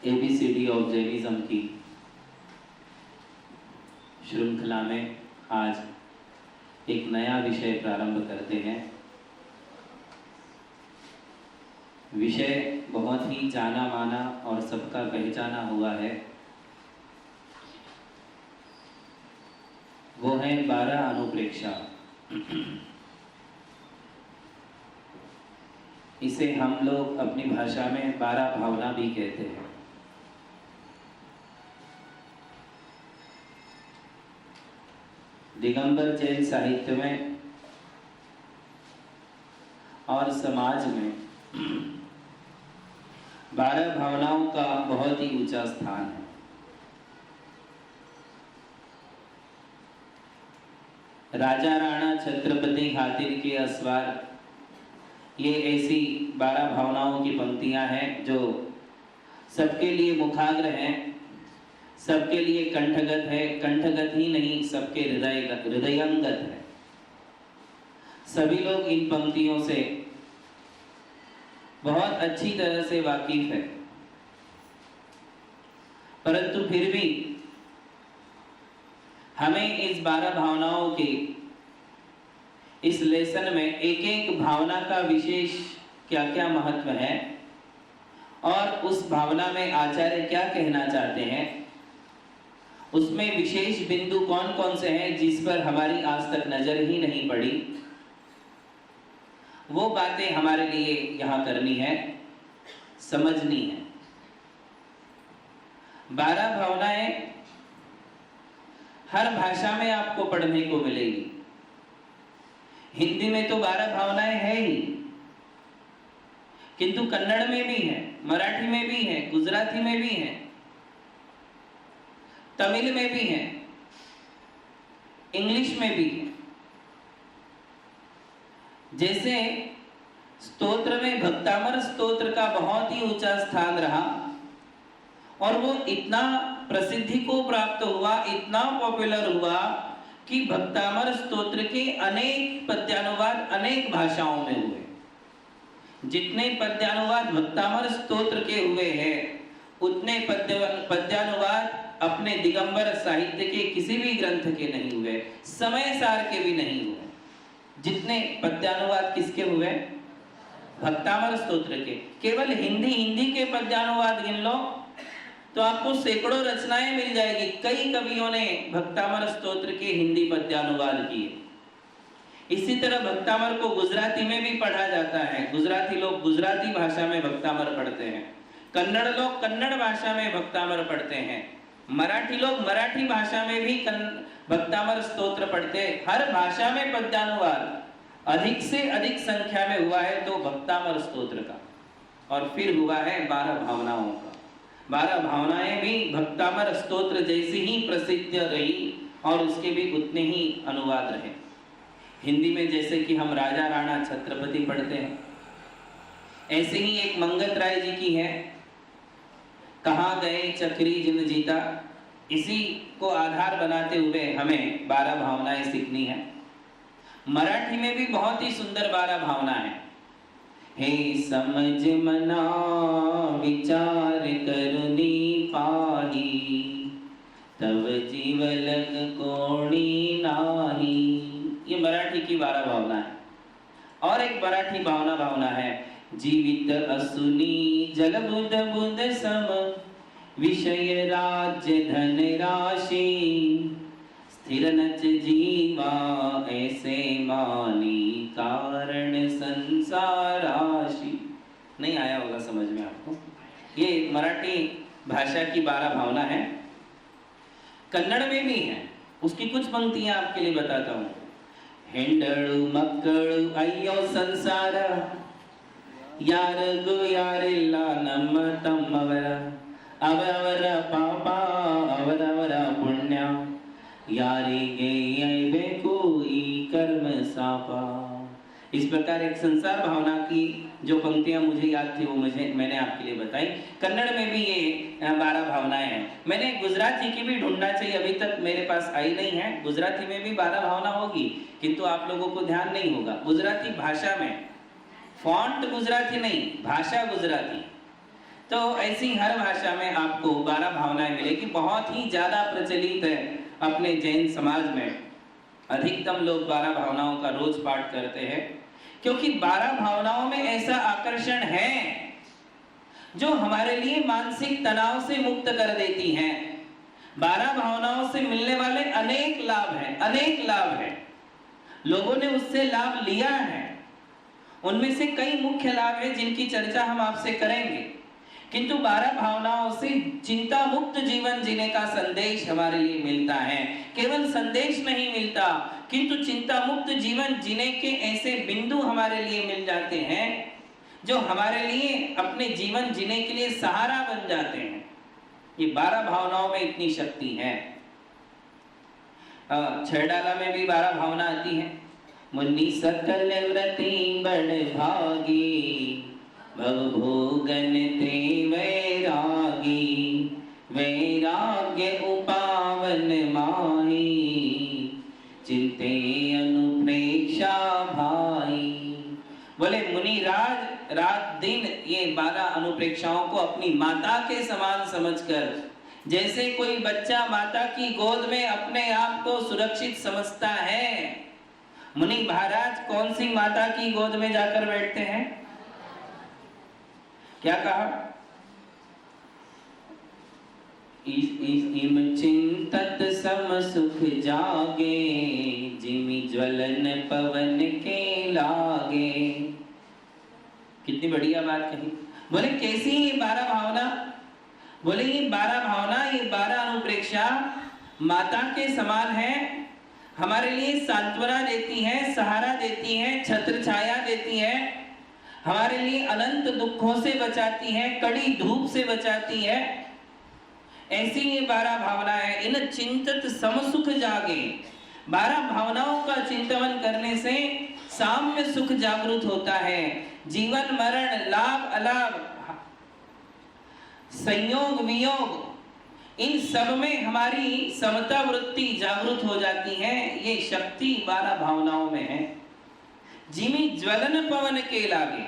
ABCD of Jainism की श्रृंखला में आज एक नया विषय प्रारंभ करते हैं। विषय बहुत ही जाना माना और सबका पहचाना हुआ है, वो है 12 अनुप्रेक्षा। इसे हम लोग अपनी भाषा में 12 भावना भी कहते हैं। दिगंबर जैन साहित्य में और समाज में 12 भावनाओं का बहुत ही ऊंचा स्थान है। राजा राणा छत्रपति हातिर के असवार, ये ऐसी 12 भावनाओं की पंक्तियां हैं जो सबके लिए मुखाग्र हैं, सबके लिए कंठगत है। कंठगत ही नहीं, सबके हृदयंगत है। सभी लोग इन पंक्तियों से बहुत अच्छी तरह से वाकिफ है, परंतु फिर भी हमें इस 12 भावनाओं के इस लेसन में एक एक भावना का विशेष क्या क्या महत्व है और उस भावना में आचार्य क्या कहना चाहते हैं, उसमें विशेष बिंदु कौन कौन से हैं जिस पर हमारी आज तक नजर ही नहीं पड़ी, वो बातें हमारे लिए यहां करनी है, समझनी है। 12 भावनाएं हर भाषा में आपको पढ़ने को मिलेगी। हिंदी में तो 12 भावनाएं है ही, किंतु कन्नड़ में भी है, मराठी में भी है, गुजराती में भी है, तमिल में भी है, इंग्लिश में भी है। जैसे स्तोत्र में भक्तामर स्तोत्र का बहुत ही ऊंचा स्थान रहा और वो इतना प्रसिद्धि को प्राप्त हुआ, इतना पॉपुलर हुआ कि भक्तामर स्तोत्र के अनेक पद्यानुवाद अनेक भाषाओं में हुए। जितने पद्यानुवाद भक्तामर स्तोत्र के हुए हैं, उतने पद्यानुवाद अपने दिगंबर साहित्य के किसी भी ग्रंथ के नहीं हुए, समय सार के भी नहीं हुए। जितने पद्यानुवाद किसके हुए? भक्तामर स्तोत्र के। केवल हिंदी के पद्यानुवाद गिन लो तो आपको सैकड़ों रचनाएं मिल जाएगी। कई कवियों ने भक्तामर स्तोत्र के हिंदी पद्यानुवाद किए। इसी तरह भक्तामर को गुजराती में भी पढ़ा जाता है। गुजराती लोग गुजराती भाषा में भक्तामर पढ़ते हैं, कन्नड़ लोग कन्नड़ भाषा में भक्तामर पढ़ते हैं, मराठी लोग मराठी भाषा में भी भक्तामर स्तोत्र पढ़ते हैं। हर भाषा में पद्यानुवाद अधिक से अधिक संख्या में हुआ है तो भक्तामर स्तोत्र का, और फिर हुआ है 12 भावनाओं का। 12 भावनाएं भी भक्तामर स्तोत्र जैसी ही प्रसिद्ध रही और उसके भी उतने ही अनुवाद रहे। हिंदी में जैसे कि हम राजा राणा छत्रपति पढ़ते हैं, ऐसे ही एक मंगत राय जी की है, कहाँ गए चक्री जिन जीता। इसी को आधार बनाते हुए हमें 12 भावनाएं सीखनी है। मराठी में भी बहुत ही सुंदर 12 भावना है। हे समझ मना विचार करनी पाही, तब जीव लग कोणी नाही। ये मराठी की 12 भावना है। और एक मराठी भावना है, जीवित असुनी जल बुध बुध सम, विषय राज्य धन राशि, स्थिर नच जीवा ऐसे मानी, कारण संसार राशि। नहीं आया होगा समझ में आपको। ये मराठी भाषा की 12 भावना है। कन्नड़ में भी है, उसकी कुछ पंक्तियां आपके लिए बताता हूं। हेंडळु मक्कळु अय्यो संसार, यारगु यारिल्ल नम्म तम्मवर, ಅವರವರ ಪಾಪ ಅವರವರ पुण्य, ಯಾರಿಗೆ ಬೇಕು ಈ कर्म सापा। इस प्रकार एक संसार भावना की जो पंक्तियां मुझे याद थी वो मैंने आपके लिए बताई। कन्नड़ में भी ये 12 भावनाएं हैं। मैंने गुजराती की भी ढूंढना चाहिए, अभी तक मेरे पास आई नहीं है। गुजराती में भी 12 भावना होगी, किंतु आप लोगों को ध्यान नहीं होगा। गुजराती भाषा में, फॉन्ट गुजराती नहीं, भाषा गुजराती। तो ऐसी हर भाषा में आपको 12 भावनाएं मिलेगी। बहुत ही ज्यादा प्रचलित है अपने जैन समाज में। अधिकतम लोग 12 भावनाओं का रोज पाठ करते हैं, क्योंकि 12 भावनाओं में ऐसा आकर्षण है जो हमारे लिए मानसिक तनाव से मुक्त कर देती हैं। 12 भावनाओं से मिलने वाले अनेक लाभ हैं, अनेक लाभ हैं। लोगों ने उससे लाभ लिया है। उनमें से कई मुख्य लाभ हैं जिनकी चर्चा हम आपसे करेंगे। किंतु 12 भावनाओं से चिंता मुक्त जीवन जीने का संदेश हमारे लिए मिलता है। केवल संदेश नहीं मिलता, किंतु चिंता मुक्त जीवन जीने के ऐसे बिंदु हमारे लिए मिल जाते हैं जो हमारे लिए अपने जीवन जीने के लिए सहारा बन जाते हैं। ये 12 भावनाओं में इतनी शक्ति है। छड़ाला में भी 12 भावना आती है। मुनि सकल व्रती बड़ भागी, भव भोगन ते वैरागी, वैराग्य उपावन माही, चिंते अनुप्रेक्षा भाई। बोले मुनि रात दिन ये 12 अनुप्रेक्षाओं को अपनी माता के समान समझकर, जैसे कोई बच्चा माता की गोद में अपने आप को सुरक्षित समझता है, मुनि महाराज कौन सी माता की गोद में जाकर बैठते हैं? क्या कहा? इम चिंतत सम सुख जागे, जिमि ज्वलन पवन के लागे। कितनी बढ़िया बात कही। बोले कैसी ये 12 भावना? बोले ये 12 भावना, ये 12 अनुप्रेक्षा माता के समान है। हमारे लिए सांत्वना देती है, सहारा देती है, छत्र छाया देती है, हमारे लिए अनंत दुखों से बचाती है, कड़ी धूप से बचाती है। ऐसी ये 12 भावनाएं। इन चिंतत सम सुख जागे। 12 भावनाओं का चिंतन करने से साम्य सुख जागृत होता है। जीवन मरण, लाभ अलाभ, संयोग वियोग, इन सब में हमारी समता वृत्ति जागृत हो जाती है। ये शक्ति 12 भावनाओं में है। जिमि ज्वलन पवन के लागे।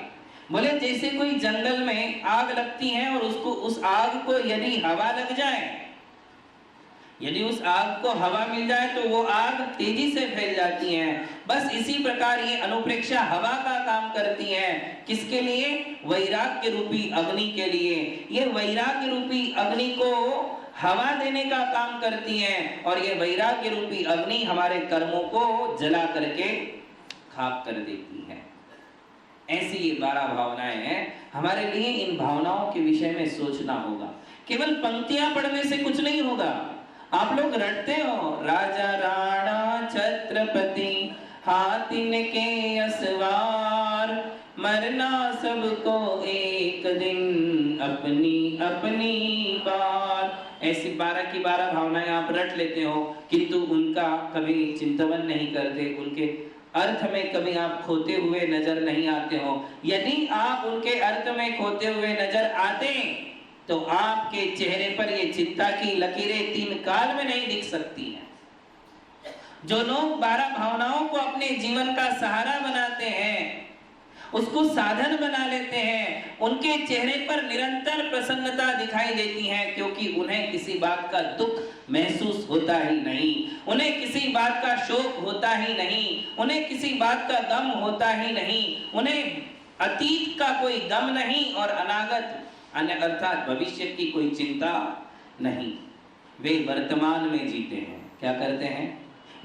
बोले जैसे कोई जंगल में आग लगती है और उसको, उस आग को यदि हवा लग जाए, यदि उस आग को हवा मिल जाए तो वो आग तेजी से फैल जाती है। बस इसी प्रकार ये अनुप्रेक्षा हवा का काम करती है। किसके लिए? वैराग्य रूपी अग्नि के लिए। ये वैराग्य रूपी अग्नि को हवा देने का काम करती है, और ये वैराग्य रूपी अग्नि हमारे कर्मों को जला करके खाक कर देती है। ऐसी ये 12 भावनाएं हैं। हमारे लिए इन भावनाओं के विषय में सोचना होगा। केवल पंक्तियां पढ़ने से कुछ नहीं होगा। आप लोग रटते हो, राजा राणा छत्रपति, हाथिन के असवार, मरना सबको एक दिन, अपनी अपनी बार। ऐसी 12 की 12 भावनाएं आप रट लेते हो, किंतु उनका कभी चिंतन नहीं करते, उनके अर्थ में कभी आप खोते हुए नजर नहीं आते हो। यदि आप उनके अर्थ में खोते हुए नजर आते तो आपके चेहरे पर ये चिंता की लकीरें 3 काल में नहीं दिख सकती हैं। जो लोग 12 भावनाओं को अपने जीवन का सहारा बनाते हैं, उसको साधन बना लेते हैं, उनके चेहरे पर निरंतर प्रसन्नता दिखाई देती है, क्योंकि उन्हें किसी बात का दुख महसूस होता ही नहीं, उन्हें किसी बात का शोक होता ही नहीं, उन्हें किसी बात का गम होता ही नहीं, उन्हें अतीत का कोई गम नहीं और अनागत अर्थात भविष्य की कोई चिंता नहीं। वे वर्तमान में जीते हैं। क्या करते हैं?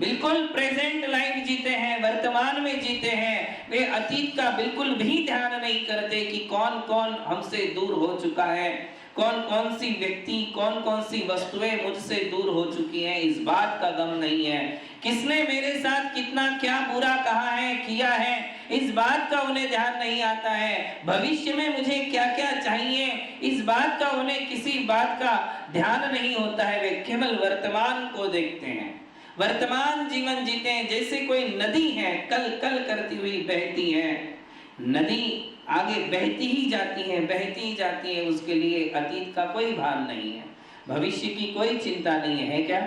बिल्कुल प्रेजेंट लाइफ जीते हैं, वर्तमान में जीते हैं। वे अतीत का बिल्कुल भी ध्यान नहीं करते कि कौन कौन हमसे दूर हो चुका है, कौन कौन सी व्यक्ति, कौन कौन सी वस्तुएं मुझसे दूर हो चुकी हैं, इस बात का गम नहीं है। किसने मेरे साथ कितना क्या बुरा कहा है, किया है, इस बात का उन्हें ध्यान नहीं आता है। भविष्य में मुझे क्या क्या चाहिए, इस बात का उन्हें किसी बात का ध्यान नहीं होता है। वे केवल वर्तमान को देखते हैं, वर्तमान जीवन जीते हैं। जैसे कोई नदी है, कल कल करती हुई बहती है, नदी आगे बहती ही जाती है, बहती ही जाती है। उसके लिए अतीत का कोई भान नहीं है, भविष्य की कोई चिंता नहीं है। क्या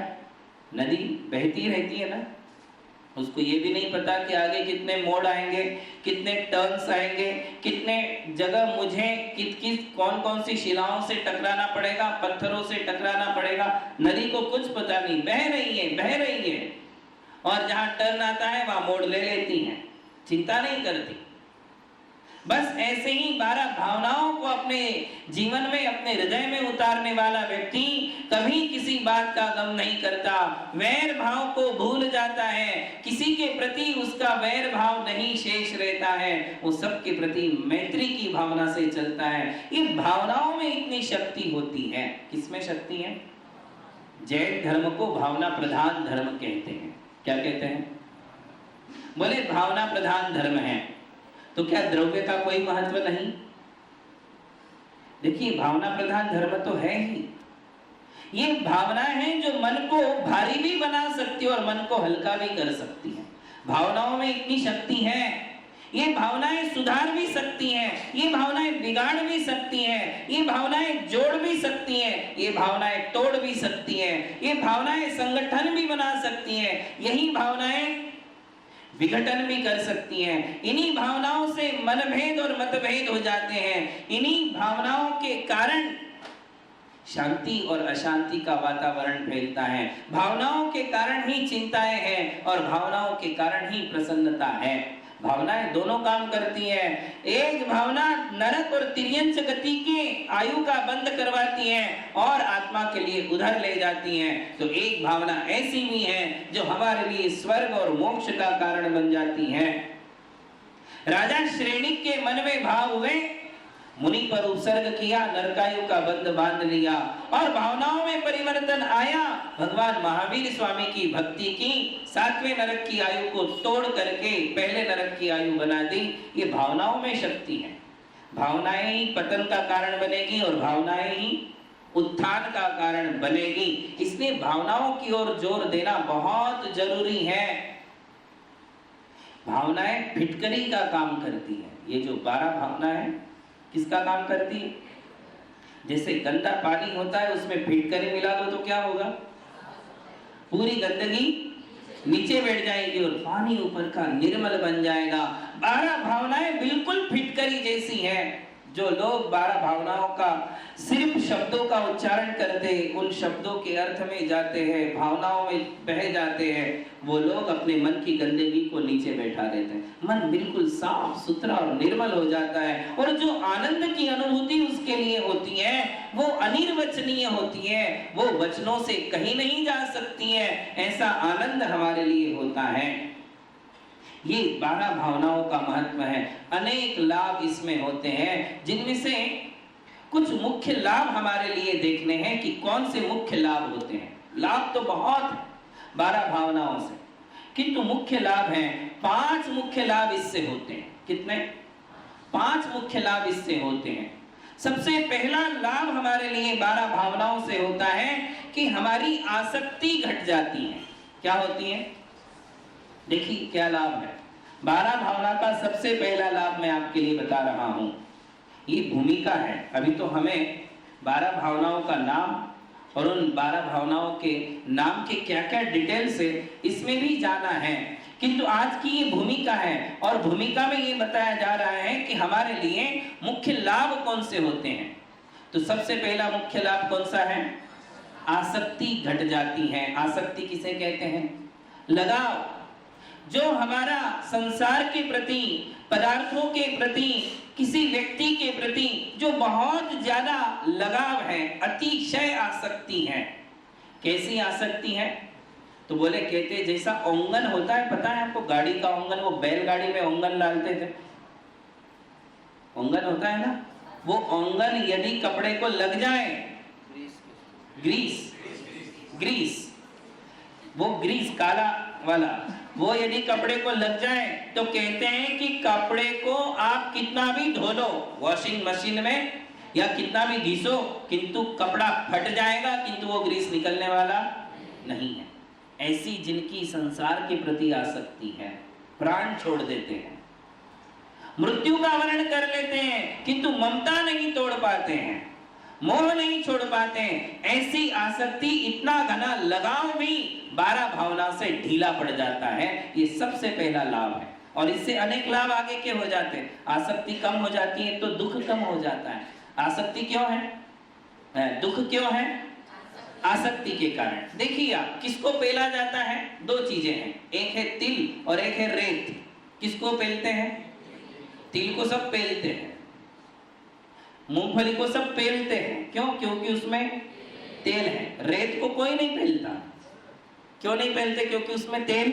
नदी बहती रहती है ना? उसको ये भी नहीं पता कि आगे कितने मोड़ आएंगे, कितने टर्न्स आएंगे, कितने जगह मुझे किस कौन कौन सी शिलाओं से टकराना पड़ेगा, पत्थरों से टकराना पड़ेगा। नदी को कुछ पता नहीं, बह रही है और जहां टर्न आता है वहां मोड़ ले लेती है, चिंता नहीं करती। बस ऐसे ही 12 भावनाओं को अपने जीवन में, अपने हृदय में उतारने वाला व्यक्ति कभी किसी बात का गम नहीं करता, वैर भाव को भूल जाता है, किसी के प्रति उसका वैर भाव नहीं शेष रहता है, वो सबके प्रति मैत्री की भावना से चलता है। ये भावनाओं में इतनी शक्ति होती है। किसमें शक्ति है? जैन धर्म को भावना प्रधान धर्म कहते हैं। क्या कहते हैं? बोले भावना प्रधान धर्म है। तो क्या द्रव्य का कोई महत्व नहीं? देखिए, भावना प्रधान धर्म तो है ही। ये भावना है जो मन को भारी भी बना सकती है और मन को हल्का भी कर सकती है। भावनाओं में इतनी शक्ति है। ये भावनाएं सुधार भी सकती हैं, ये भावनाएं बिगाड़ भी सकती हैं, ये भावनाएं जोड़ भी सकती हैं, ये भावनाएं तोड़ भी सकती हैं, ये भावनाएं संगठन भी बना सकती हैं, यही भावनाएं विघटन भी कर सकती हैं। इन्हीं भावनाओं से मनभेद और मतभेद हो जाते हैं। इन्हीं भावनाओं के कारण शांति और अशांति का वातावरण फैलता है। भावनाओं के कारण ही चिंताएं हैं और भावनाओं के कारण ही प्रसन्नता है। भावनाएं दोनों काम करती हैं। एक भावना नरक और तिर्यंच गति के आयु का बंद करवाती है और आत्मा के लिए उधर ले जाती है, तो एक भावना ऐसी भी है जो हमारे लिए स्वर्ग और मोक्ष का कारण बन जाती है। राजा श्रेणिक के मन में भाव हुए, मुनि पर उत्सर्ग किया, नरकायु का बंध बांध लिया और भावनाओं में परिवर्तन आया। भगवान महावीर स्वामी की भक्ति की, 7वें नरक की आयु को तोड़ करके पहले नरक की आयु बना दी। ये भावनाओं में शक्ति है। भावनाएं ही पतन का कारण बनेगी और भावनाएं ही उत्थान का कारण बनेगी। इसलिए भावनाओं की ओर जोर देना बहुत जरूरी है। भावनाएं फिटकरी का काम करती है। ये जो 12 भावना है किसका काम करती है? जैसे गंदा पानी होता है, उसमें फिटकरी मिला दो तो क्या होगा? पूरी गंदगी नीचे बैठ जाएगी और पानी ऊपर का निर्मल बन जाएगा। 12 भावनाएं बिल्कुल फिटकरी जैसी हैं। जो लोग 12 भावनाओं का सिर्फ शब्दों का उच्चारण करते, उन शब्दों के अर्थ में जाते हैं, भावनाओं में बह जाते हैं, वो लोग अपने मन की गंदगी को नीचे बैठा देते हैं। मन बिल्कुल साफ सुथरा और निर्मल हो जाता है और जो आनंद की अनुभूति उसके लिए होती है वो अनिर्वचनीय होती है, वो वचनों से कहीं नहीं जा सकती है। ऐसा आनंद हमारे लिए होता है। ये 12 भावनाओं का महत्व है। अनेक लाभ इसमें होते हैं, जिनमें से कुछ मुख्य लाभ हमारे लिए देखने हैं कि कौन से मुख्य लाभ होते हैं। लाभ तो बहुत है 12 भावनाओं से, किंतु मुख्य लाभ हैं 5 मुख्य लाभ इससे होते हैं। कितने? 5 मुख्य लाभ इससे होते हैं। सबसे पहला लाभ हमारे लिए 12 भावनाओं से होता है कि हमारी आसक्ति घट जाती है। क्या होती है? देखिए क्या लाभ है। 12 भावना का सबसे पहला लाभ मैं आपके लिए बता रहा हूं। ये भूमिका है। अभी तो हमें 12 भावनाओं का नाम और उन 12 भावनाओं के नाम के क्या क्या डिटेल्स है इसमें भी जाना है, किंतु आज की ये भूमिका है और भूमिका में ये बताया जा रहा है कि हमारे लिए मुख्य लाभ कौन से होते हैं। तो सबसे पहला मुख्य लाभ कौन सा है? आसक्ति घट जाती है। आसक्ति किसे कहते हैं? लगाव। जो हमारा संसार के प्रति, पदार्थों के प्रति, किसी व्यक्ति के प्रति जो बहुत ज्यादा लगाव है, अतिशय आसक्ति है। कैसी आसक्ति है? तो बोले कहते जैसा ओंगन होता है, पता है आपको गाड़ी का ओंगन, वो बैलगाड़ी में ओंगन डालते थे, ओंगन होता है ना, वो ओंगन यदि कपड़े को लग जाए, ग्रीस, वो ग्रीस काला वाला, वो यदि कपड़े को लग जाए तो कहते हैं कि कपड़े को आप कितना भी धो लो वॉशिंग मशीन में या कितना भी घिसो, किंतु कपड़ा फट जाएगा, किंतु वो ग्रीस निकलने वाला नहीं है। ऐसी जिनकी संसार के प्रति आसक्ति है, प्राण छोड़ देते हैं, मृत्यु का वर्ण कर लेते हैं, किंतु ममता नहीं तोड़ पाते हैं। मोह नहीं छोड़ पाते हैं, ऐसी आसक्ति, इतना घना लगाव भी 12 भावना से ढीला पड़ जाता है। ये सबसे पहला लाभ है और इससे अनेक लाभ आगे के हो जाते हैं। आसक्ति कम हो जाती है तो दुख कम हो जाता है। आसक्ति क्यों है? दुख क्यों है? आसक्ति के कारण। देखिए आप, किसको पेला जाता है? दो चीजें हैं, एक है तिल और एक है रेत। किसको पेलते हैं? तिल को सब पेलते हैं, मूंगफली को सब पेलते हैं। क्यों? क्योंकि उसमें तेल है। रेत को कोई नहीं पेलता। क्यों नहीं पेलते? क्योंकि उसमें तेल।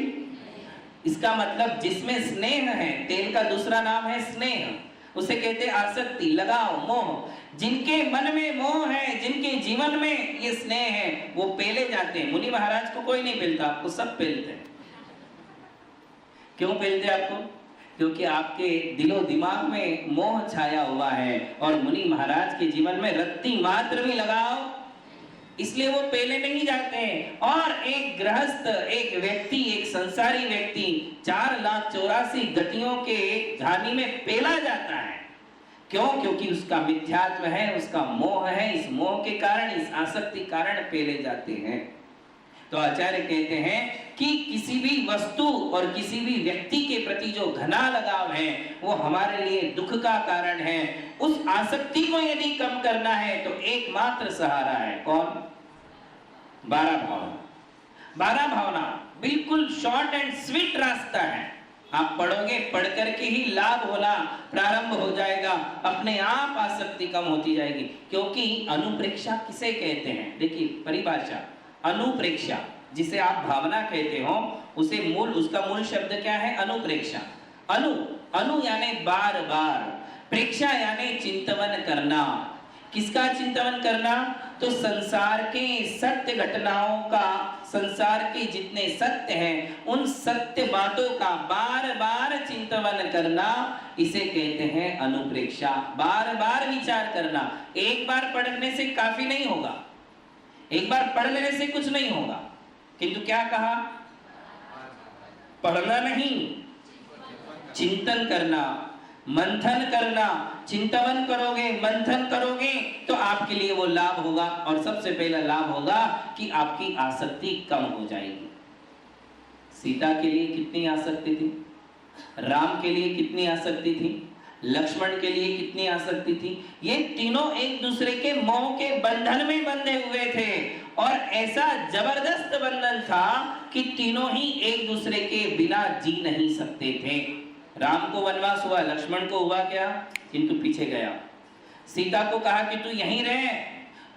इसका मतलब जिसमें स्नेह है, तेल का दूसरा नाम है स्नेह, उसे कहते हैं आसक्ति, लगाव, मोह। जिनके मन में मोह है, जिनके जीवन में ये स्नेह है, वो पेले जाते हैं। मुनि महाराज को कोई नहीं पेलता, आपको सब पेलते हैं। क्यों पेलते आपको? क्योंकि आपके दिलो दिमाग में मोह छाया हुआ है और मुनि महाराज के जीवन में रत्ती मात्र भी लगाओ, इसलिए वो पेले नहीं जाते हैं। और एक गृहस्थ, एक व्यक्ति, एक संसारी व्यक्ति 4,84,000 गतियों के झानी में पेला जाता है। क्यों? क्योंकि उसका मिथ्यात्व है, उसका मोह है। इस मोह के कारण, इस आसक्ति कारण पेले जाते हैं। तो आचार्य कहते हैं कि किसी भी वस्तु और किसी भी व्यक्ति के प्रति जो घना लगाव है वो हमारे लिए दुख का कारण है। उस आसक्ति को यदि कम करना है तो एकमात्र सहारा है। कौन? 12 भावना। 12 भावना बिल्कुल शॉर्ट एंड स्वीट रास्ता है। आप पढ़ोगे, पढ़ करके ही लाभ होना प्रारंभ हो जाएगा, अपने आप आसक्ति कम होती जाएगी। क्योंकि अनुप्रेक्षा किसे कहते हैं? देखिए परिभाषा, अनुप्रेक्षा जिसे आप भावना कहते हो, उसका मूल शब्द क्या है? अनुप्रेक्षा। अनु यानी बार बार, प्रेक्षा यानी चिंतन करना। किसका चिंतन करना? तो संसार के सत्य घटनाओं का, संसार के जितने सत्य हैं उन सत्य बातों का बार बार चिंतन करना, इसे कहते हैं अनुप्रेक्षा। बार बार विचार करना। एक बार पढ़ने से काफी नहीं होगा, एक बार पढ़ लेने से कुछ नहीं होगा, किंतु क्या कहा? पढ़ना नहीं, चिंतन करना, मंथन करना। चिंतन करोगे, मंथन करोगे तो आपके लिए वो लाभ होगा। और सबसे पहला लाभ होगा कि आपकी आसक्ति कम हो जाएगी। सीता के लिए कितनी आसक्ति थी, राम के लिए कितनी आसक्ति थी, लक्ष्मण के लिए कितनी आसक्ति थी। ये तीनों एक दूसरे के मोह के बंधन में बंधे हुए थे और ऐसा जबरदस्त बंधन था कि तीनों ही एक दूसरे के बिना जी नहीं सकते थे। राम को वनवास हुआ, लक्ष्मण को हुआ क्या? किंतु पीछे गया। सीता को कहा कि तू यहीं रह,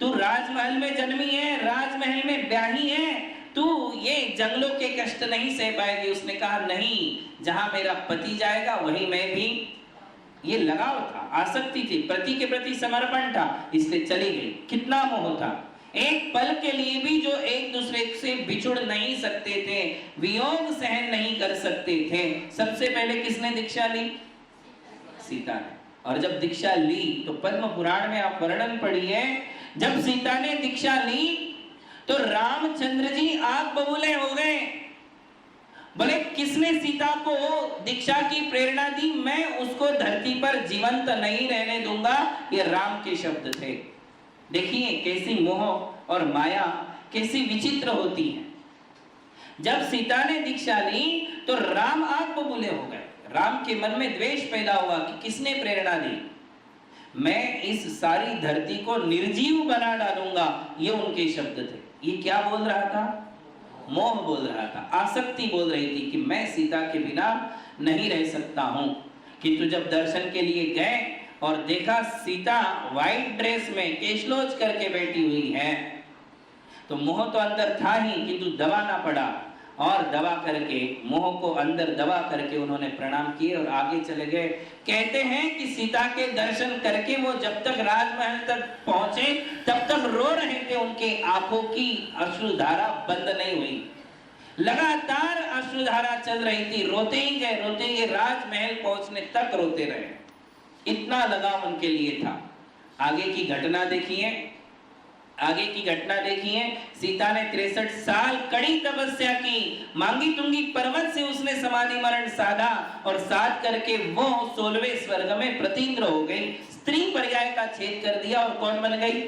तू राजमहल में जन्मी है, राजमहल में ब्याही है, तू ये जंगलों के कष्ट नहीं सह पाएगी। उसने कहा नहीं, जहां मेरा पति जाएगा वहीं मैं भी। ये लगाव था, आसक्ति थी, पति के प्रति समर्पण था, इसलिए चली गई। कितना मोह था। एक पल के लिए भी जो एक दूसरे से बिछुड़ नहीं सकते थे, वियोग सहन नहीं कर सकते थे। सबसे पहले किसने दीक्षा ली? सीता ने। और जब दीक्षा ली तो पद्म पुराण में आप वर्णन पढ़िए, जब सीता ने दीक्षा ली तो रामचंद्र जी आग बबूले हो गए। बोले किसने सीता को दीक्षा की प्रेरणा दी? मैं उसको धरती पर जीवंत नहीं रहने दूंगा। ये राम के शब्द थे। देखिए कैसी मोह और माया कैसी विचित्र होती है। जब सीता ने दीक्षा ली तो राम आग बबूले हो गए। राम के मन में द्वेष पैदा हुआ कि किसने प्रेरणा दी? मैं इस सारी धरती को निर्जीव बना डालूंगा। ये उनके शब्द थे। ये क्या बोल रहा था? मोह बोल रहा था, आसक्ति बोल रही थी कि मैं सीता के बिना नहीं रह सकता हूं। किंतु जब दर्शन के लिए गए और देखा सीता व्हाइट ड्रेस में केशलोच करके बैठी हुई है, तो मोह तो अंदर था ही, किंतु दबाना पड़ा। और दबा करके, मोह को अंदर दबा करके उन्होंने प्रणाम किए और आगे चले गए। कहते हैं कि सीता के दर्शन करके वो जब तक राजमहल तक पहुंचे तब तक रो रहे थे। उनके आंखों की अश्रुधारा बंद नहीं हुई, लगातार अश्रुधारा चल रही थी। रोते ही गए, राजमहल पहुंचने तक रोते रहे। इतना लगाव उनके लिए था। आगे की घटना देखिए। आगे की घटना देखिए, सीता ने 63 साल कड़ी तपस्या की, मांगी तुंगी पर्वत से उसने समाधि मरण साधा और साध करके वो 16वें स्वर्ग में प्रतीन्द्र हो गई। स्त्री पर्याय का छेद कर दिया और कौन बन गई?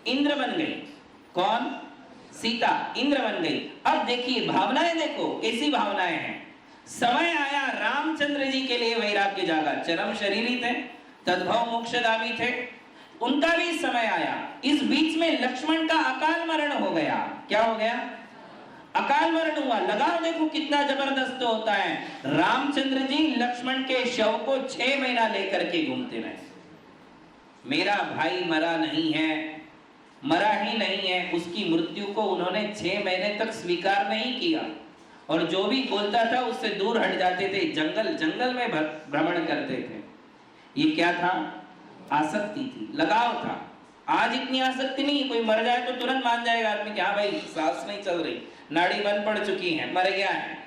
इंद्र बन गई। कौन? सीता इंद्र बन गई। अब देखिए भावनाएं, देखो कैसी भावनाएं हैं। समय आया रामचंद्र जी के लिए वैराग्य जागा, चरम शरीरी थे, तद्भव मोक्षगामी थे, उनका भी समय आया। इस बीच में लक्ष्मण का अकाल मरण हो गया। क्या हो गया? अकाल मरण हुआ। लगाओ देखो कितना जबरदस्त होता है। रामचंद्र जी लक्ष्मण के शव को 6 महीना लेकर के घूमते रहे। मेरा भाई मरा नहीं है, मरा ही नहीं है, उसकी मृत्यु को उन्होंने 6 महीने तक स्वीकार नहीं किया और जो भी बोलता था उससे दूर हट जाते थे, जंगल जंगल में भ्रमण करते थे। ये क्या था? आसक्ति थी, लगाव था। आज इतनी आसक्ति नहीं, कोई मर जाए तो तुरंत मान जाएगा आदमी कि हाँ भाई सांस नहीं चल रही, नाड़ी बंद पड़ चुकी है, मर गया है।